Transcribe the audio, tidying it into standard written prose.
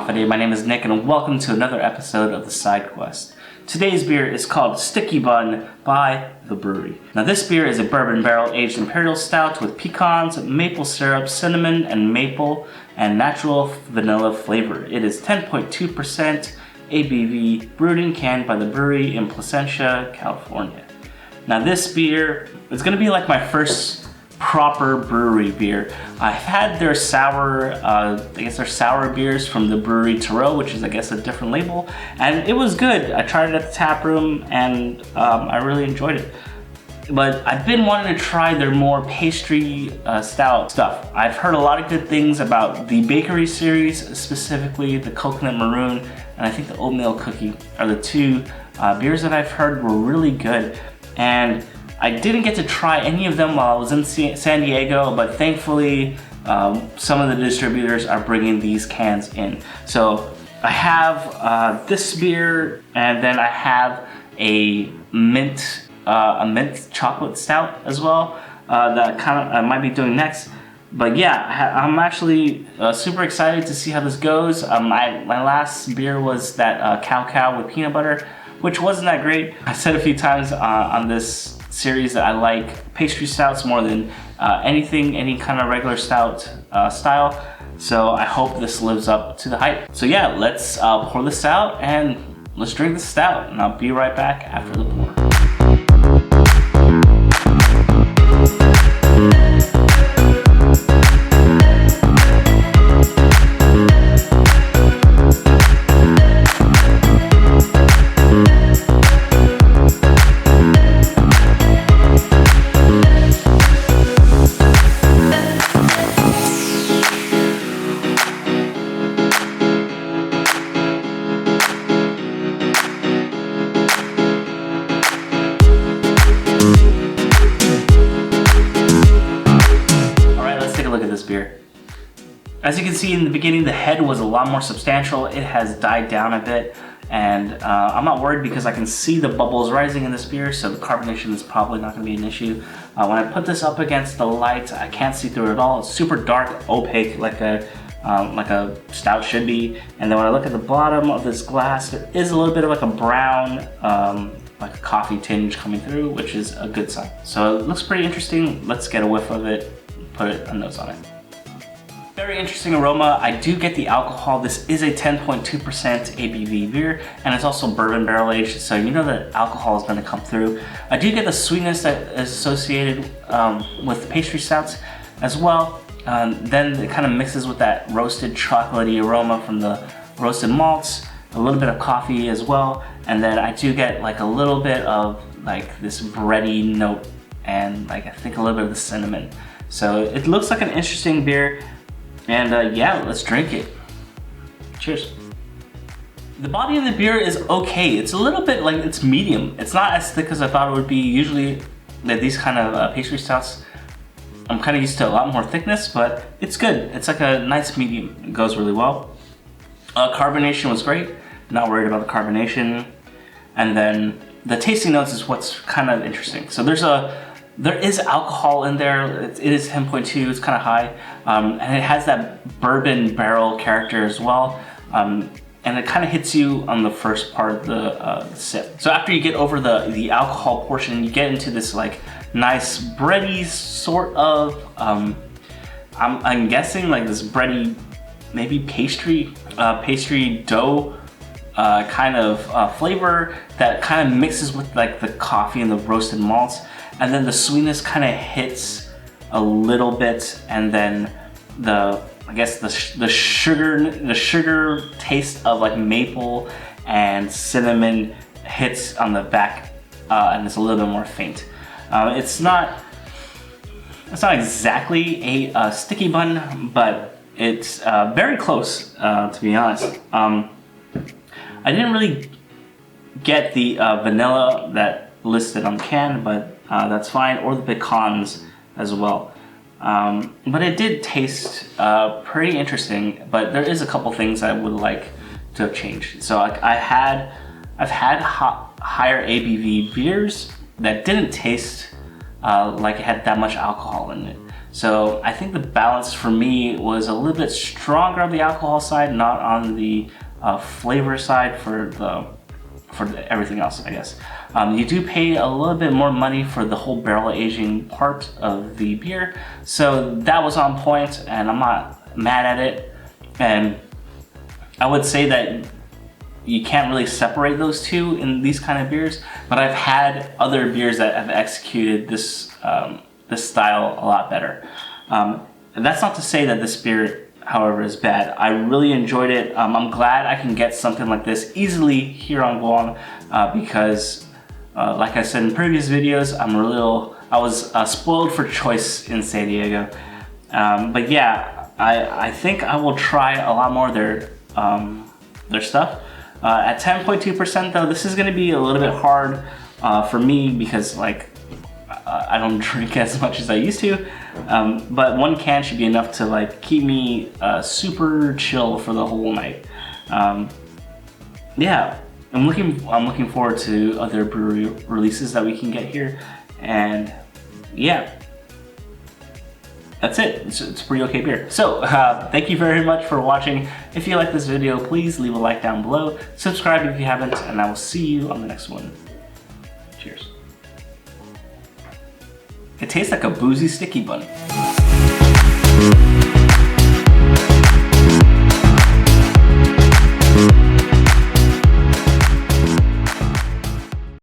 Coffee. My name is Nick and welcome to another episode of the Side Quest. Today's beer is called Sticky Bun by the Bruery. Now this beer is a bourbon barrel aged Imperial Stout with pecans, maple syrup, cinnamon and maple, and natural vanilla flavor. It is 10.2% ABV, brewed and canned by the Bruery in Placentia, California. Now this beer is going to be like my first proper brewery beer. I've had their sour, their sour beers from the Brewery Tyrrell, which is I guess a different label, and it was good. I tried it at the tap room and I really enjoyed it. But I've been wanting to try their more pastry stout stuff. I've heard a lot of good things about the bakery series, specifically the coconut maroon and I think the oatmeal cookie are the two beers that I've heard were really good. And I didn't get to try any of them while I was in San Diego, but thankfully some of the distributors are bringing these cans in. So I have this beer, and then I have a mint chocolate stout as well that I might be doing next. But yeah, I'm actually super excited to see how this goes. My last beer was that cow with peanut butter, which wasn't that great. I said a few times on this series that I like pastry stouts more than any kind of regular stout style. So I hope this lives up to the hype. So yeah, let's pour this out and let's drink the stout, and I'll be right back after the pour. Beer. As you can see in the beginning, the head was a lot more substantial. It has died down a bit, and I'm not worried because I can see the bubbles rising in this beer, so the carbonation is probably not going to be an issue. When I put this up against the light, I can't see through it at all. It's super dark, opaque, like a stout should be. And then when I look at the bottom of this glass, there is a little bit of like a brown, like a coffee tinge coming through, which is a good sign. So it looks pretty interesting. Let's get a whiff of it, put a nose on it. Very interesting aroma. I do get the alcohol. This is a 10.2% ABV beer, and it's also bourbon barrel aged, so you know that alcohol is going to come through. I do get the sweetness that is associated with pastry stouts as well. Then it kind of mixes with that roasted chocolatey aroma from the roasted malts, a little bit of coffee as well, and then I do get like a little bit of like this bready note and like I think a little bit of the cinnamon. So it looks like an interesting beer. And yeah, let's drink it. Cheers. The body of the beer is okay. It's a little bit like, it's medium. It's not as thick as I thought it would be. Usually these kind of pastry stouts, I'm kind of used to a lot more thickness, but it's good. It's like a nice medium. It goes really well. Carbonation was great. Not worried about the carbonation. And then the tasting notes is what's kind of interesting. So there is alcohol in there. It is 10.2, it's kind of high. And it has that bourbon barrel character as well. And it kind of hits you on the first part of the sip. So after you get over the alcohol portion, you get into this like nice bready sort of, I'm guessing like this bready, maybe pastry dough kind of flavor that kind of mixes with like the coffee and the roasted malts. And then the sweetness kind of hits a little bit, and then the sugar taste of like maple and cinnamon hits on the back, and it's a little bit more faint. It's not exactly a sticky bun, but it's very close, to be honest. I didn't really get the vanilla that listed on the can, but that's fine, or the pecans as well. But it did taste pretty interesting, but there is a couple things I would like to have changed. So like I've had higher ABV beers that didn't taste like it had that much alcohol in it. So I think the balance for me was a little bit stronger on the alcohol side, not on the flavor side for everything else, I guess. You do pay a little bit more money for the whole barrel aging part of the beer, so that was on point, and I'm not mad at it. And I would say that you can't really separate those two in these kind of beers, but I've had other beers that have executed this this style a lot better. And that's not to say that this beer, however, is bad. I really enjoyed it. I'm glad I can get something like this easily here on Guam because, like I said in previous videos, I was spoiled for choice in San Diego. But yeah, I think I will try a lot more of their stuff. At 10.2% though, this is going to be a little bit hard for me because like I don't drink as much as I used to, but one can should be enough to like keep me super chill for the whole night. Yeah, I'm looking forward to other brewery releases that we can get here, and yeah. That's it. It's a pretty okay beer. So, thank you very much for watching. If you like this video, please leave a like down below. Subscribe if you haven't, and I will see you on the next one. Cheers. It tastes like a boozy sticky bun.